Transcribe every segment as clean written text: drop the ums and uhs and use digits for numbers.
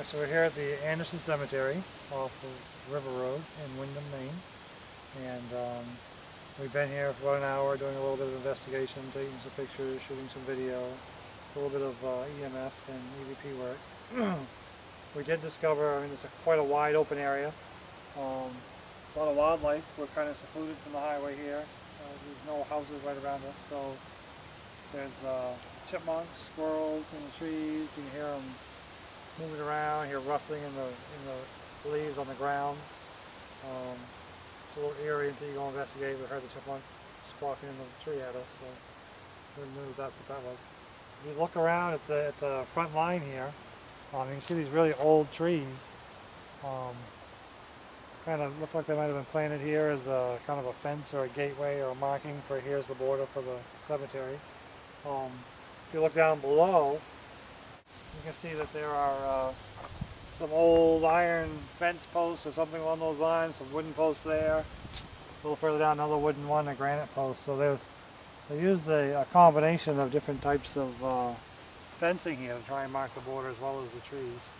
So we're here at the Anderson Cemetery off of River Road in Windham, Maine. And we've been here for about an hour doing a little bit of investigation, taking some pictures, shooting some video, a little bit of EMF and EVP work. We did discover, I mean, it's quite a wide open area. A lot of wildlife. We're kind of secluded from the highway here. There's no houses right around us, so there's chipmunks, squirrels in the trees. You can hear them moving around, hear rustling in the leaves on the ground. It's a little eerie until you go investigate. We heard the chipmunk squawking in the tree at us, so who knew that's what that was. If you look around at the front line here, you can see these really old trees. Kind of look like they might have been planted here as a kind of a fence or a gateway or a marking for here's the border for the cemetery. If you look down below, you can see that there are some old iron fence posts or something along those lines, some wooden posts there. A little further down, another wooden one, a granite post. So they used a combination of different types of fencing here to try and mark the border as well as the trees.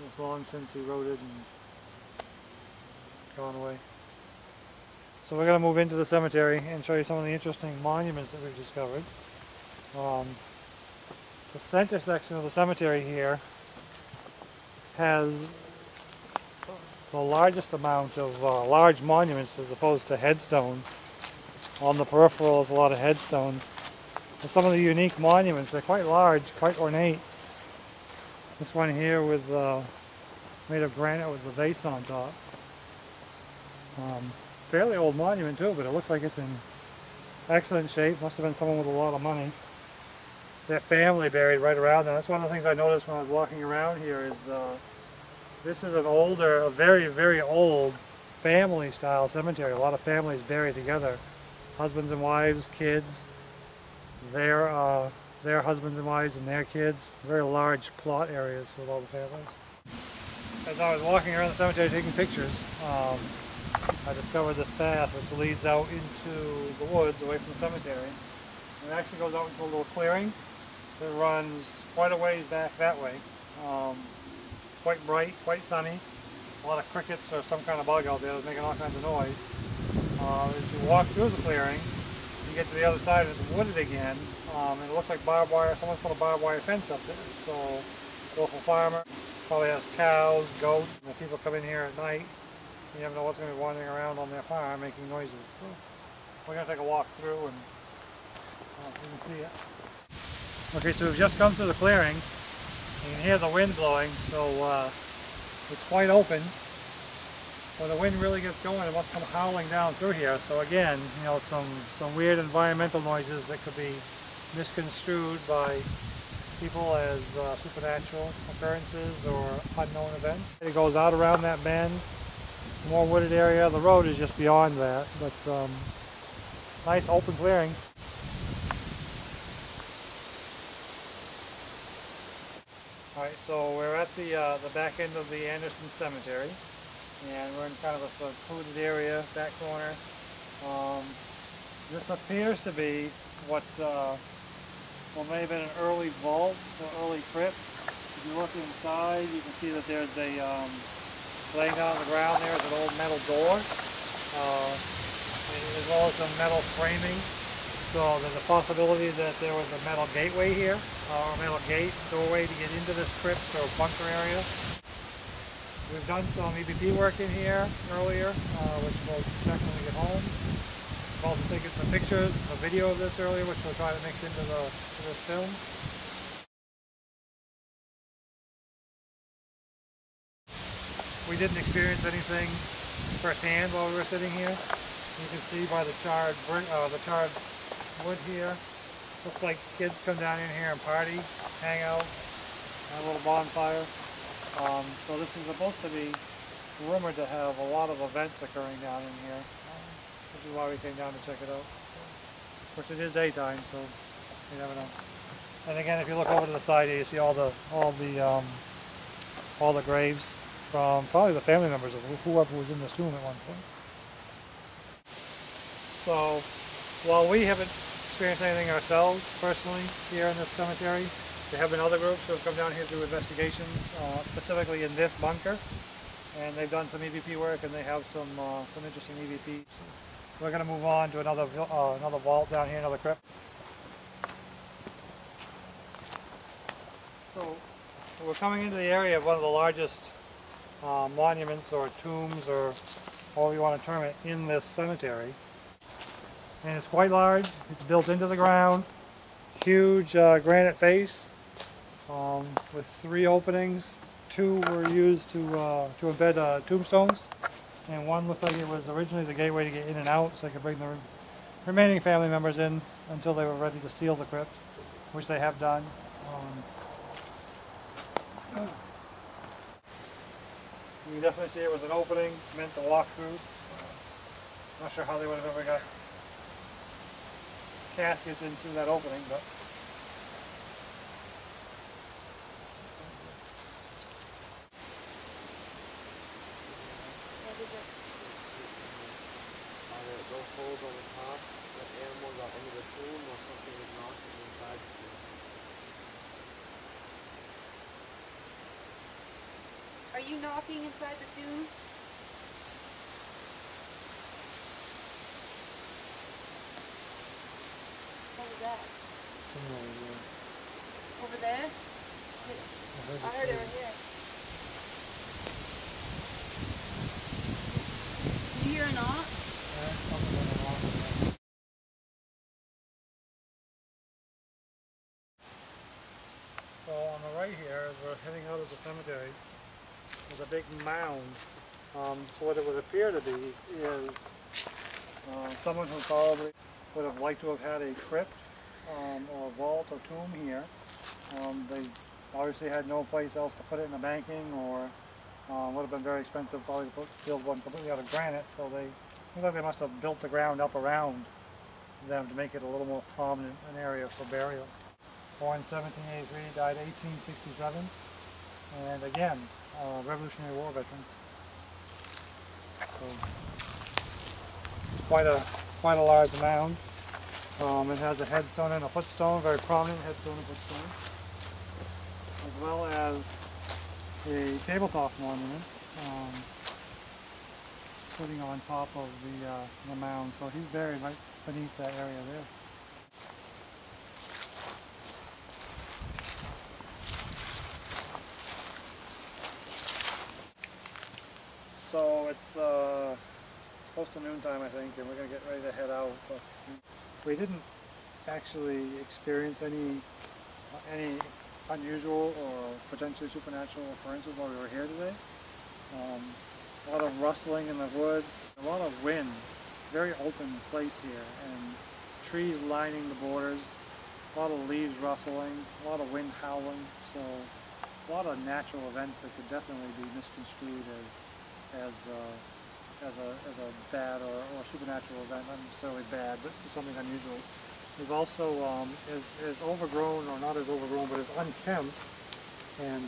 It's long since eroded and gone away. So we're going to move into the cemetery and show you some of the interesting monuments that we've discovered. The center section of the cemetery here has the largest amount of large monuments as opposed to headstones. On the peripheral is a lot of headstones. And some of the unique monuments, they're quite large, quite ornate. This one here with made of granite with the vase on top. Fairly old monument too, but it looks like it's in excellent shape. Must have been someone with a lot of money. Their family buried right around them. That's one of the things I noticed when I was walking around here is this is a very, very old family-style cemetery. A lot of families buried together. Husbands and wives, kids, their husbands and wives and their kids. Very large plot areas with all the families. As I was walking around the cemetery taking pictures, I discovered this path which leads out into the woods away from the cemetery. It actually goes out into a little clearing that runs quite a ways back that way. Quite bright, quite sunny. A lot of crickets or some kind of bug out there that's making all kinds of noise. As you walk through the clearing, you get to the other side and it's wooded again. And it looks like barbed wire. Someone's put a barbed wire fence up there. So, local farmer probably has cows, goats, and if people come in here at night, you never know what's going to be wandering around on their farm making noises. So we're going to take a walk through and you can see it. Okay, so we've just come through the clearing. You can hear the wind blowing, so it's quite open. When the wind really gets going, it must come howling down through here. So again, you know, some weird environmental noises that could be misconstrued by people as supernatural occurrences or unknown events. It goes out around that bend. More wooded area. The road is just beyond that, but nice open clearing. Alright, so we're at the back end of the Anderson Cemetery, and we're in kind of a secluded area, back corner. This appears to be what may have been an early vault, or early crypt. If you look inside, you can see that there's a laying down on the ground there is an old metal door, as well as some metal framing. So there's a possibility that there was a metal gateway here, or a metal gate, doorway to get into this crypt or bunker area. We've done some EVP work in here earlier, which we'll check when we get home. We've also taken some pictures, a video of this earlier, which we'll try to mix into this film. We didn't experience anything firsthand while we were sitting here. You can see by the charred wood here. Looks like kids come down in here and party, hang out, have a little bonfire. So this is supposed to be rumored to have a lot of events occurring down in here, which is why we came down to check it out. Of course, it is daytime, so you never know. And again, if you look over to the side here, you see all the graves from probably the family members of whoever was in this tomb at one point. So, while we haven't experienced anything ourselves personally here in this cemetery, There have been other groups who have come down here to do investigations, specifically in this bunker, and they've done some EVP work, and they have some interesting EVP. We're going to move on to another vault down here, another crypt. So we're coming into the area of one of the largest monuments or tombs, or however you want to term it, in this cemetery. And it's quite large. It's built into the ground. Huge granite face with 3 openings. 2 were used to embed tombstones, and one looks like it was originally the gateway to get in and out, so they could bring the remaining family members in until they were ready to seal the crypt, which they have done. You can definitely see it was an opening meant to walk through. Not sure how they would have ever got caskets into that opening, but those holes on the top, the animals are under the tomb or something is knocking inside the tomb. Are you knocking inside the tomb? What was that? Over there? I heard it right here. Did you hear a knock? So on the right here, as we're heading out of the cemetery, there's a big mound. So what it would appear to be is someone who probably would have liked to have had a crypt or a vault or tomb here. They obviously had no place else to put it in the banking, or would have been very expensive probably to build one completely out of granite, so they look like they must have built the ground up around them to make it a little more prominent an area for burial. Born 1783, died 1867, and again, Revolutionary War veteran. So, quite a large mound. It has a headstone and a footstone, very prominent headstone and footstone, as well as a tabletop monument sitting on top of the mound. So he's buried right beneath that area there. So it's close to noontime, I think, and we're going to get ready to head out. But we didn't actually experience any unusual or potentially supernatural occurrences while we were here today. A lot of rustling in the woods, a lot of wind, very open place here, and trees lining the borders, a lot of leaves rustling, a lot of wind howling, so a lot of natural events that could definitely be misconstrued as a bad or supernatural event, not necessarily bad, but just something unusual. We've also, is overgrown, or not as overgrown, but is unkempt, and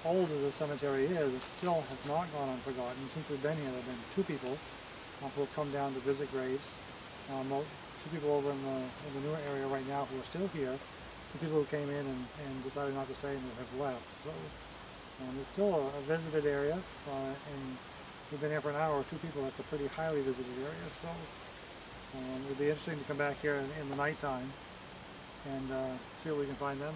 old as the cemetery is, it still has not gone unforgotten. Since we've been here, there have been 2 people who have come down to visit graves. 2 people over in the newer area right now who are still here. 2 people who came in and decided not to stay and have left. So it's still a visited area, and we've been here for an hour with 2 people. That's a pretty highly visited area. So it would be interesting to come back here in the nighttime and see what we can find then.